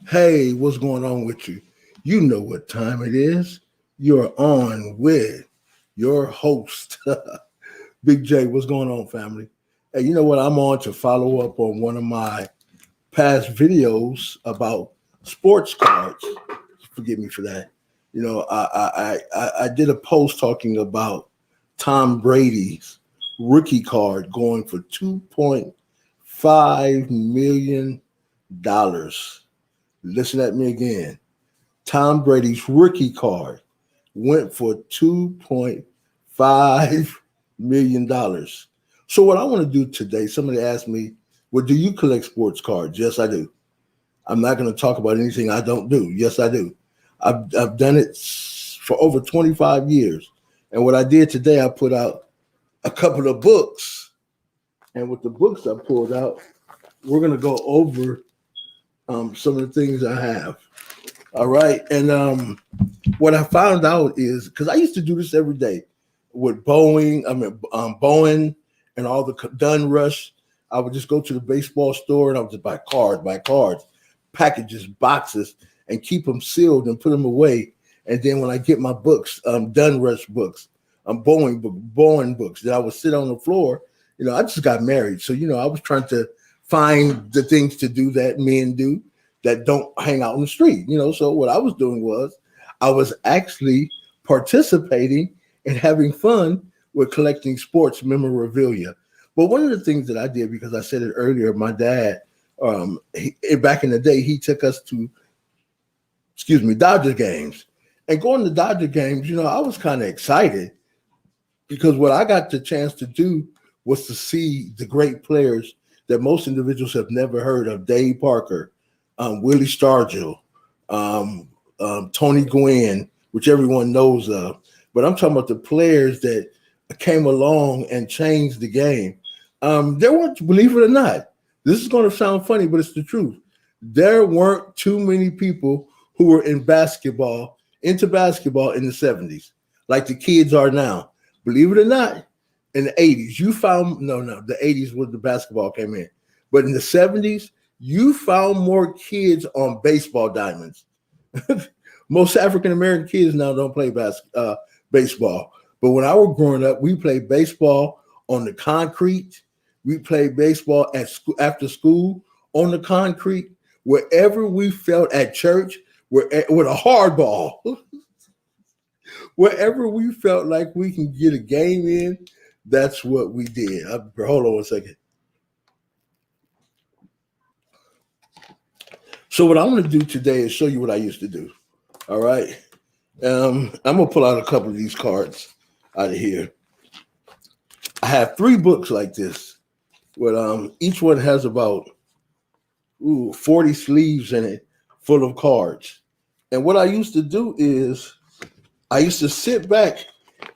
Hey, what's going on with you? You know what time it is. You're on with your host, Big J. What's going on, family? Hey, you know what? I'm on to follow up on one of my past videos about sports cards. Forgive me for that. I did a post talking about Tom Brady's rookie card going for $2.5 million. Listen at me again. Tom Brady's rookie card went for $2.5 million. So what I want to do today, somebody asked me, well, do you collect sports cards? Yes, I do. I'm not going to talk about anything I don't do. Yes, I do. I've done it for over 25 years. And what I did today, I put out a couple of books. And with the books I pulled out, we're going to go over some of the things I have. All right. And what I found out is because I used to do this every day with Bowen and all the Dun Rush. I would just go to the baseball store and I would just buy cards, packages, boxes, and keep them sealed and put them away. And then when I get my books, Dun Rush books, Bowen books, that I would sit on the floor. I just got married. So, I was trying to find the things to do that men do that don't hang out on the street. So what I was doing was I was actually participating and having fun with collecting sports memorabilia. But one of the things that I did, because I said it earlier, my dad, back in the day, he took us to, Dodger games. And going to Dodger games, I was kind of excited because what I got the chance to do was to see the great players that most individuals have never heard of: Dave Parker, Willie Stargell, Tony Gwynn, which everyone knows of. But I'm talking about the players that came along and changed the game. There weren't, believe it or not, this is going to sound funny, but it's the truth. There weren't too many people who were into basketball in the 70s, like the kids are now. Believe it or not, in the 80s, you found, the 80s was the basketball came in. But in the 70s, you found more kids on baseball diamonds. Most African-American kids now don't play baseball. But when I was growing up, we played baseball on the concrete. We played baseball at school, after school on the concrete. Wherever we felt at church, with a hard ball. Wherever we felt like we can get a game in, that's what we did. Hold on one second. So what I'm going to do today is show you what I used to do. All right. I'm going to pull out a couple of these cards out of here. I have 3 books like this. But each one has about 40 sleeves in it full of cards. And what I used to do is I used to sit back,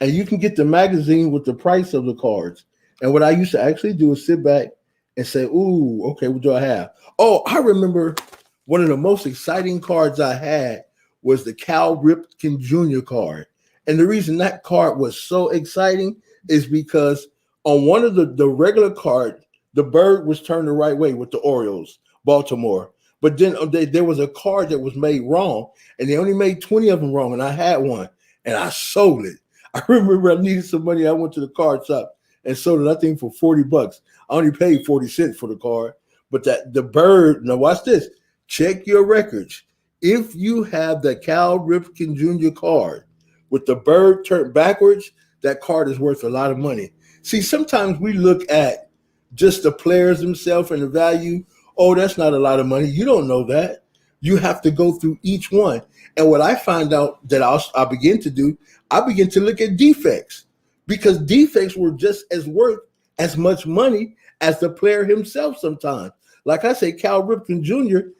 and you can get the magazine with the price of the cards. And what I used to actually do is sit back and say, ooh, okay, what do I have? Oh, I remember one of the most exciting cards I had was the Cal Ripken Jr. card. And the reason that card was so exciting is because on one of the regular card, the bird was turned the right way with the Orioles, Baltimore. But then there was a card that was made wrong, and they only made 20 of them wrong, and I had one, and I sold it. I remember I needed some money. I went to the card shop and sold it, I think, for $40. I only paid 40 cents for the card. But the bird, now watch this. Check your records. If you have the Cal Ripken Jr. card with the bird turned backwards, that card is worth a lot of money. See, sometimes we look at just the players themselves and the value. Oh, that's not a lot of money. You don't know that. You have to go through each one. And what I find out that I begin to do, I begin to look at defects, because defects were just as worth as much money as the player himself sometimes. Like I say, Cal Ripken Jr.,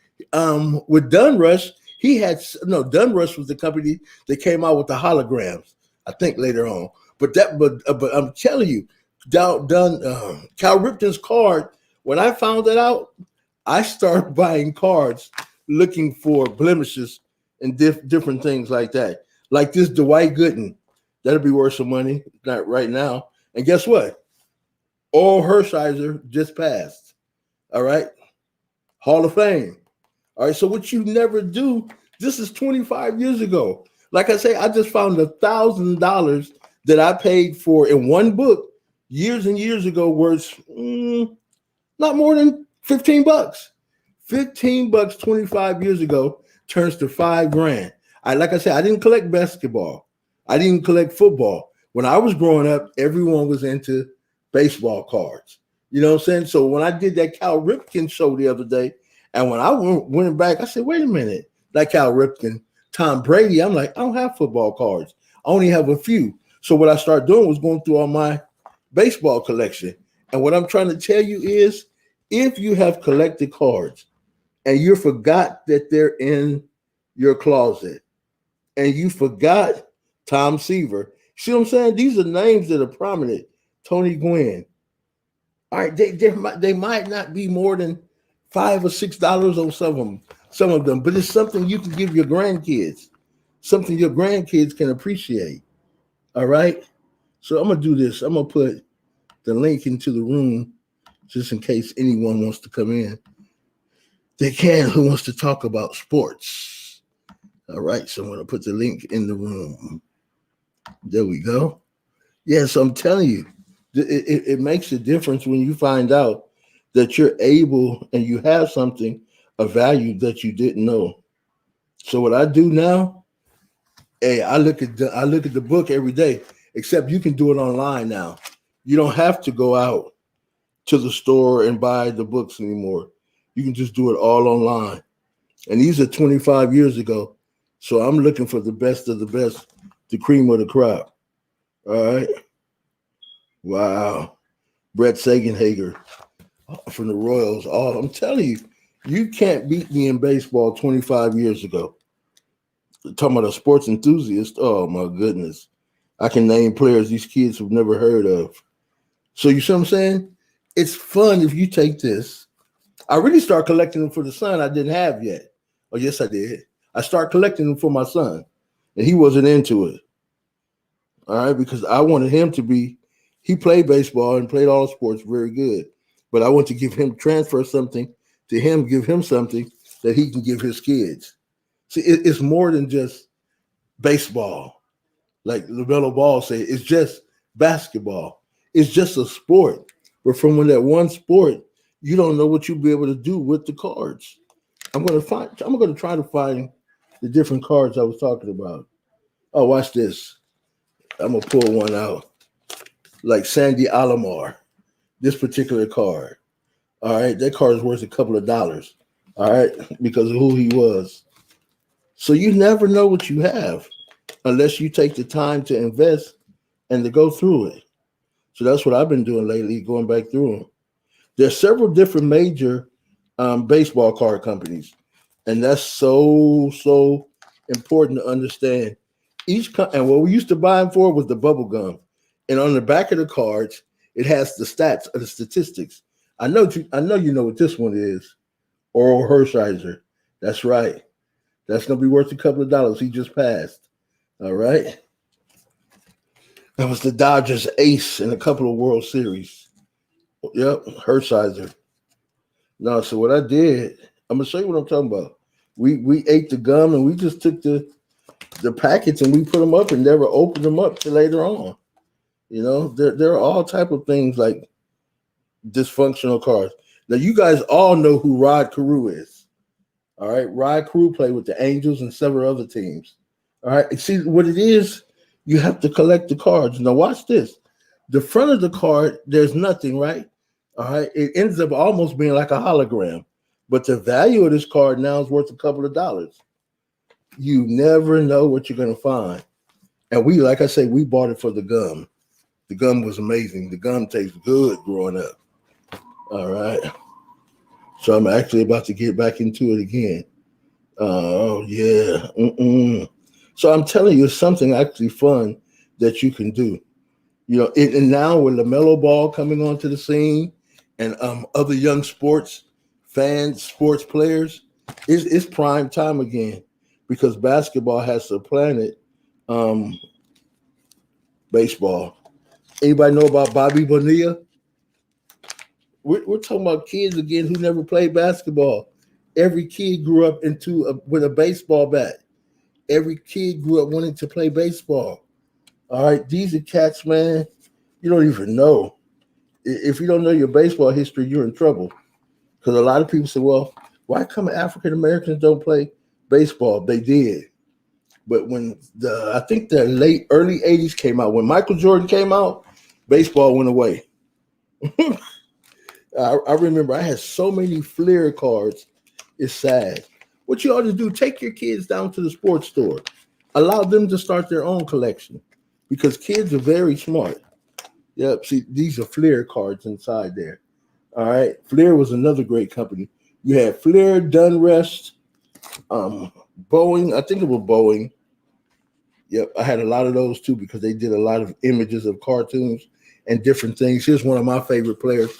with Dun Rush, Dun Rush was the company that came out with the holograms, I think later on. But I'm telling you, Cal Ripken's card, when I found it out, I started buying cards looking for blemishes and different things like that. Like this Dwight Gooden, that'll be worth some money, not right now. And guess what? Oral Hershiser just passed. All right. Hall of Fame. All right. So what you never do, this is 25 years ago. Like I say, I just found $1,000 that I paid for in one book years and years ago worth not more than 15 bucks. 15 bucks 25 years ago turns to $5 grand. Like I said, I didn't collect basketball. I didn't collect football. When I was growing up, everyone was into baseball cards. You know what I'm saying? So when I did that Cal Ripken show the other day, and when I went back, I said, wait a minute, that Cal Ripken, Tom Brady, I'm like, I don't have football cards. I only have a few. So what I started doing was going through all my baseball collection. And what I'm trying to tell you is, if you have collected cards and you forgot that they're in your closet and you forgot Tom Seaver, see what I'm saying? These are names that are prominent. Tony Gwynn. All right, they might not be more than $5 or $6 on some of them, but it's something you can give your grandkids, something your grandkids can appreciate. All right. So I'm gonna do this. I'm gonna put the link into the room just in case anyone wants to come in. They can, who wants to talk about sports. All right, so I'm gonna put the link in the room. There we go. Yes, I'm telling you, it makes a difference when you find out that you're able and you have something of value that you didn't know. So what I do now, hey, I look at the book every day, except you can do it online now. You don't have to go out to the store and buy the books anymore. You can just do it all online. And these are 25 years ago. So I'm looking for the best of the best, the cream of the crop. All right. Wow. Brett Sagenhager from the Royals. Oh, I'm telling you, you can't beat me in baseball 25 years ago. Talking about a sports enthusiast. Oh, my goodness. I can name players these kids have never heard of. So you see what I'm saying? It's fun if you take this. I really start collecting them for the son I didn't have yet. Oh, yes, I did. I start collecting them for my son, and he wasn't into it. All right, because I wanted him to be, he played baseball and played all sports very good, but I want to give him, transfer something to him, give him something that he can give his kids. See, it's more than just baseball. Like LaMelo Ball said, it's just basketball. It's just a sport. But from that one sport, you don't know what you'll be able to do with the cards. I'm going to try to find the different cards I was talking about. Oh, watch this. I'm going to pull one out. Like Sandy Alomar, this particular card. All right, that card is worth a couple of dollars. All right, because of who he was. So you never know what you have unless you take the time to invest and to go through it. So that's what I've been doing lately, going back through them. There's several different major baseball card companies, and that's so important to understand. And what we used to buy them for was the bubble gum, and on the back of the cards, it has the stats or the statistics. I know you know what this one is. Oral Hershiser. That's right. That's gonna be worth a couple of dollars. He just passed. All right. That was the Dodgers ace in a couple of World Series. Yep, Hershiser. No, so what I did, I'm gonna show you what I'm talking about. We ate the gum and we just took the packets and we put them up and never opened them up till later on. You know, there are all type of things like dysfunctional cards. Now you guys all know who Rod Carew is. All right, Rod Carew played with the Angels and several other teams. All right, see what it is. You have to collect the cards. Now watch this. The front of the card, there's nothing, right? All right, it ends up almost being like a hologram, but the value of this card now is worth a couple of dollars. You never know what you're gonna find. And we, like I say, we bought it for the gum. The gum was amazing. The gum tastes good growing up. All right. So I'm actually about to get back into it again. Oh, yeah. So I'm telling you, it's something actually fun that you can do. You know, and now with LaMelo Ball coming onto the scene and other young sports fans, sports players, it's prime time again because basketball has supplanted baseball. Anybody know about Bobby Bonilla? We're talking about kids again who never played basketball. Every kid grew up with a baseball bat. Every kid grew up wanting to play baseball. All right, these are cats, man. You don't even know. If you don't know your baseball history, you're in trouble. Because a lot of people say, well, why come African Americans don't play baseball? They did. But when I think the early 80s came out, when Michael Jordan came out, baseball went away. I remember I had so many Fleer cards. It's sad. What you ought to do, take your kids down to the sports store. Allow them to start their own collection because kids are very smart. Yep, see, these are Fleer cards inside there. All right. Fleer was another great company. You had Fleer, Dunrest, Boeing. I think it was Boeing. Yep, I had a lot of those too because they did a lot of images of cartoons and different things. Here's one of my favorite players.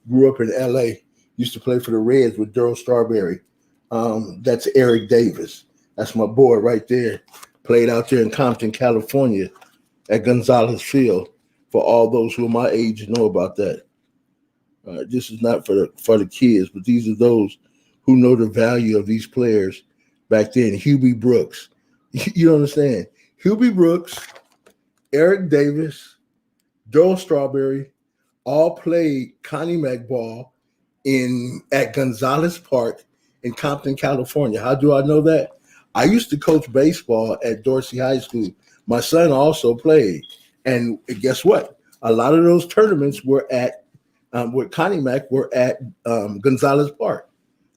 Grew up in L.A. Used to play for the Reds with Darryl Strawberry. That's Eric Davis. That's my boy right there. Played out there in Compton, California at Gonzalez Field. For all those who are my age know about that. This is not for the kids, but these are those who know the value of these players back then. Hubie Brooks. You understand? Hubie Brooks, Eric Davis, Darryl Strawberry all played Connie Mack ball at Gonzalez Park in Compton, California. How do I know that? I used to coach baseball at Dorsey High School. My son also played. And guess what? A lot of those tournaments were at with Connie Mack were at Gonzalez Park.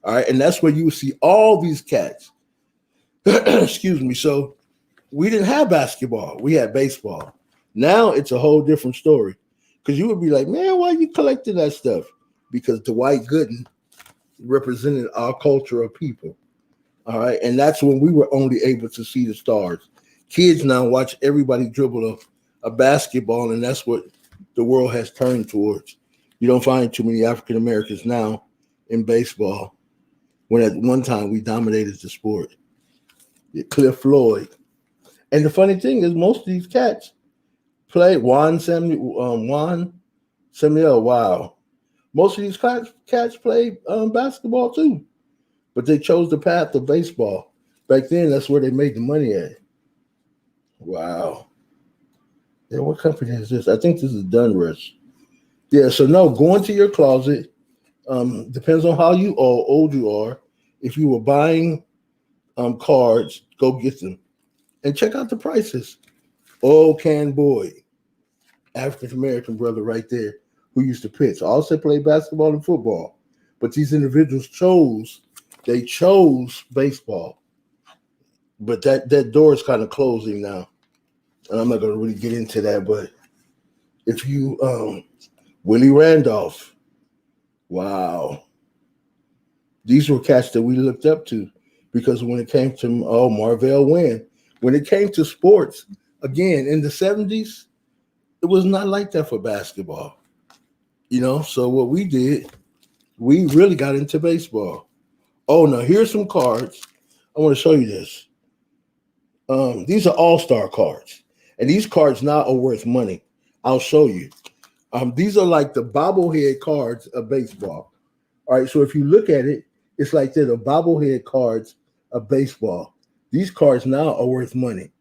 All right. And that's where you would see all these cats. Excuse me. So we didn't have basketball. We had baseball. Now it's a whole different story. Because you would be like, man, why are you collecting that stuff? Because Dwight Gooden represented our culture of people. All right. And that's when we were only able to see the stars. Kids now watch everybody dribble a basketball, and that's what the world has turned towards. You don't find too many African Americans now in baseball when at one time we dominated the sport. Cliff Floyd. And the funny thing is most of these cats play Juan Samuel. Wow. Most of these cats play basketball too, but they chose the path of baseball. Back then, that's where they made the money at. Wow. Yeah, what company is this? I think this is Dunrush. Yeah, so no, go into your closet. Depends on how old you are. If you were buying cards, go get them. And check out the prices. Oh, Can Boyd, African-American brother right there, who used to pitch. Also played basketball and football. But these individuals chose baseball. But that door is kind of closing now. And I'm not going to really get into that, but if you, Willie Randolph, wow. These were cats that we looked up to because when it came to, Marvell Wynn, when it came to sports, again, in the 70s, it was not like that for basketball. So what we did, we really got into baseball. Oh, now here's some cards. I want to show you this. These are all-star cards. And these cards now are worth money. I'll show you. These are like the bobblehead cards of baseball. All right, so if you look at it, it's like they're the bobblehead cards of baseball. These cards now are worth money.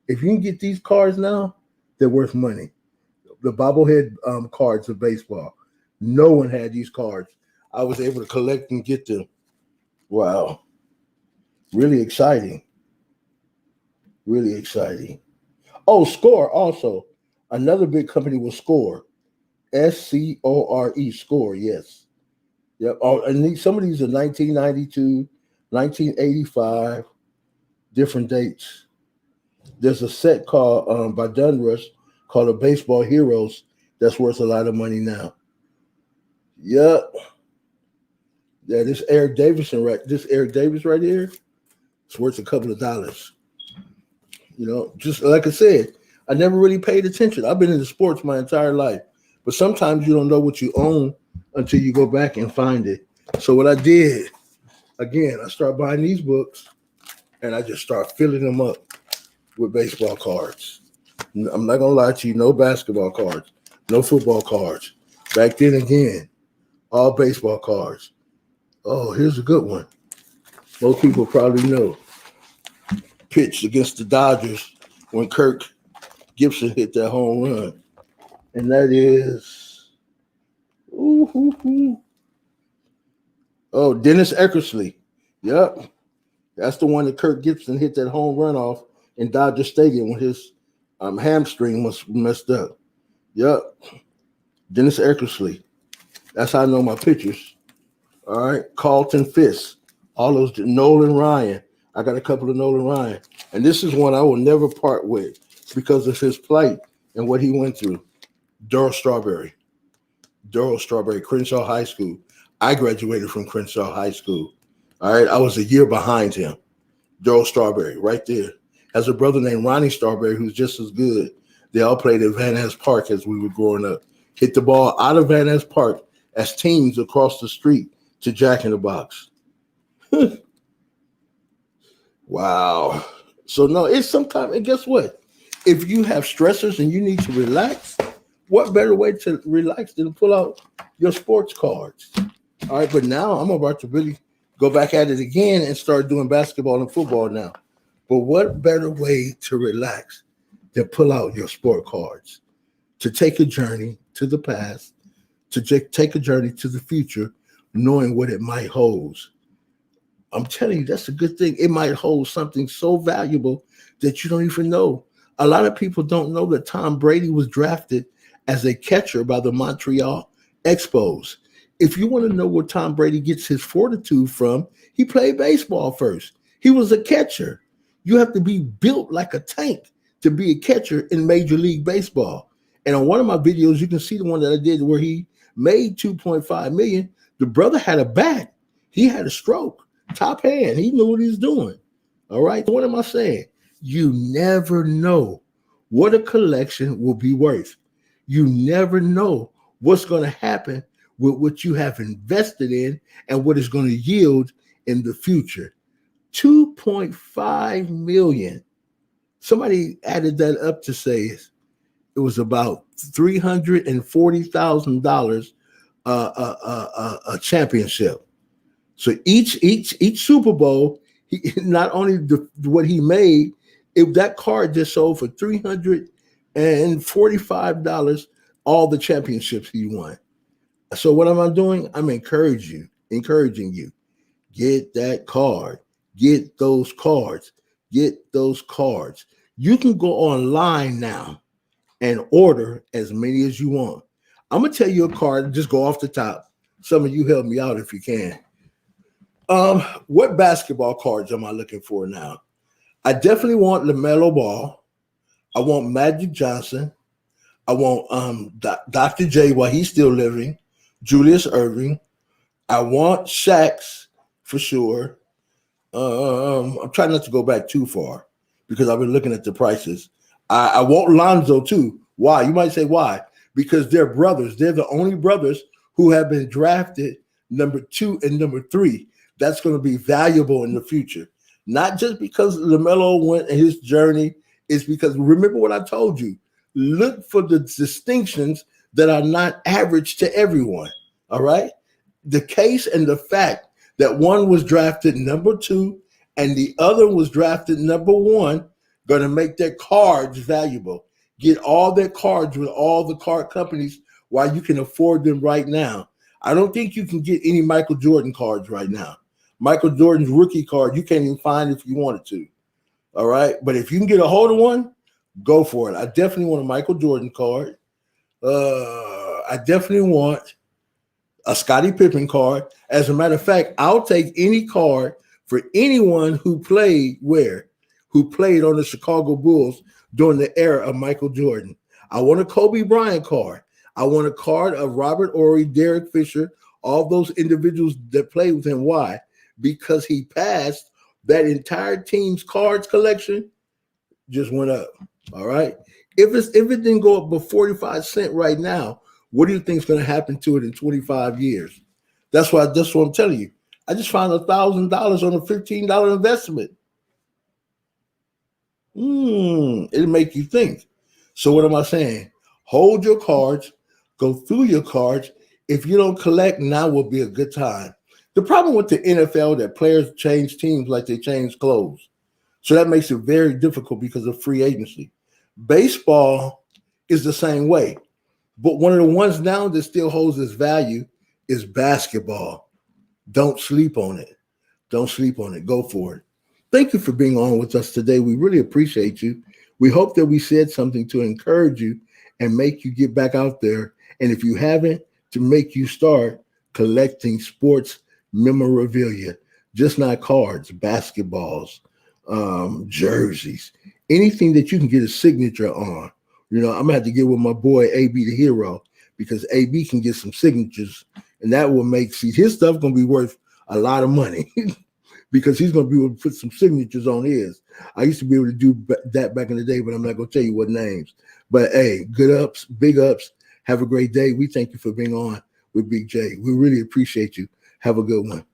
If you can get these cards now, they're worth money. The bobblehead cards of baseball. No one had these cards. I was able to collect and get them. Wow. Really exciting. Really exciting. Oh, Score also. Another big company was Score. SCORE, Score, yes. Yep. Oh, and some of these are 1992, 1985, different dates. There's a set called by Dunrush called the Baseball Heroes that's worth a lot of money now. Yep. Yeah, this Eric Davis right here, it's worth a couple of dollars. Just like I said, I never really paid attention. I've been into sports my entire life, but sometimes you don't know what you own until you go back and find it. So what I did, again, I started buying these books, and I just start filling them up with baseball cards. I'm not gonna lie to you, no basketball cards, no football cards. Back then, again, all baseball cards. Oh, here's a good one. Most people probably know. Pitched against the Dodgers when Kirk Gibson hit that home run. And that is, oh, Dennis Eckersley. Yep. That's the one that Kirk Gibson hit that home run off in Dodger Stadium when his hamstring was messed up. Yep. Dennis Eckersley. That's how I know my pitchers. All right. Carlton Fisk. All those. Nolan Ryan. I got a couple of Nolan Ryan. And this is one I will never part with because of his plight and what he went through. Darryl Strawberry. Crenshaw High School. I graduated from Crenshaw High School. All right. I was a year behind him. Darryl Strawberry, right there. Has a brother named Ronnie Strawberry who's just as good. They all played at Van Ness Park as we were growing up. Hit the ball out of Van Ness Park as teams across the street to Jack in the Box. Wow. So, no, it's sometimes, and guess what? If you have stressors and you need to relax, what better way to relax than to pull out your sports cards? All right, but now I'm about to really go back at it again and start doing basketball and football now. But what better way to relax than pull out your sport cards? To take a journey to the past, to take a journey to the future, knowing what it might hold. I'm telling you, that's a good thing. It might hold something so valuable that you don't even know. A lot of people don't know that Tom Brady was drafted as a catcher by the Montreal Expos. If you want to know where Tom Brady gets his fortitude from, he played baseball first. He was a catcher. You have to be built like a tank to be a catcher in Major League Baseball. And on one of my videos, you can see the one that I did where he made $2.5 million. The brother had a bat. He had a stroke. Top hand. He knew what he was doing. All right. What am I saying? You never know what a collection will be worth. You never know what's going to happen with what you have invested in and what is going to yield in the future. $2.5 million. Somebody added that up to say it was about $340,000 a championship. So each Super Bowl, he not only what he made, if that card just sold for $345, all the championships he won. So what am I doing? I'm encouraging you. Get that card. Get those cards. Get those cards. You can go online now and order as many as you want. I'm going to tell you a card, just go off the top. Some of you help me out if you can. What basketball cards am I looking for now? I definitely want LaMelo Ball. I want Magic Johnson. I want Dr. J while he's still living. Julius Erving. I want Shaq's for sure. I'm trying not to go back too far because I've been looking at the prices. I want Lonzo too. Why? You might say why? Because they're brothers. They're the only brothers who have been drafted number 2 and number 3. That's going to be valuable in the future. Not just because LaMelo went in his journey. It's because, remember what I told you, look for the distinctions that are not average to everyone, all right? The case and the fact that one was drafted number 2 and the other was drafted number 1 going to make their cards valuable. Get all their cards with all the card companies while you can afford them right now. I don't think you can get any Michael Jordan cards right now. Michael Jordan's rookie card, you can't even find if you wanted to. All right. But if you can get a hold of one, go for it. I definitely want a Michael Jordan card. I definitely want a Scottie Pippen card. As a matter of fact, I'll take any card for anyone who played who played on the Chicago Bulls during the era of Michael Jordan. I want a Kobe Bryant card. I want a card of Robert Horry, Derek Fisher, all those individuals that played with him. Why? Because he passed that entire team's cards collection just went up. All right. If it didn't go up by 45 cents right now, what do you think is going to happen to it in 25 years? That's what I'm telling you. I just found $1,000 on a $15 investment. It'll make you think. So what am I saying? Hold your cards, go through your cards. If you don't collect, now will be a good time. The problem with the NFL that players change teams like they change clothes. So that makes it very difficult because of free agency. Baseball is the same way. But one of the ones now that still holds its value is basketball. Don't sleep on it. Don't sleep on it. Go for it. Thank you for being on with us today. We really appreciate you. We hope that we said something to encourage you and make you get back out there. And if you haven't, to make you start collecting sports memorabilia, just not cards, basketballs, jerseys, anything that you can get a signature on. I'm gonna have to get with my boy AB the Hero, because AB can get some signatures, and that will make his stuff gonna be worth a lot of money because he's gonna be able to put some signatures on his. I used to be able to do that back in the day, but I'm not gonna tell you what names. But hey, good ups, big ups. Have a great day. We thank you for being on with Big J. We really appreciate you. Have a good one.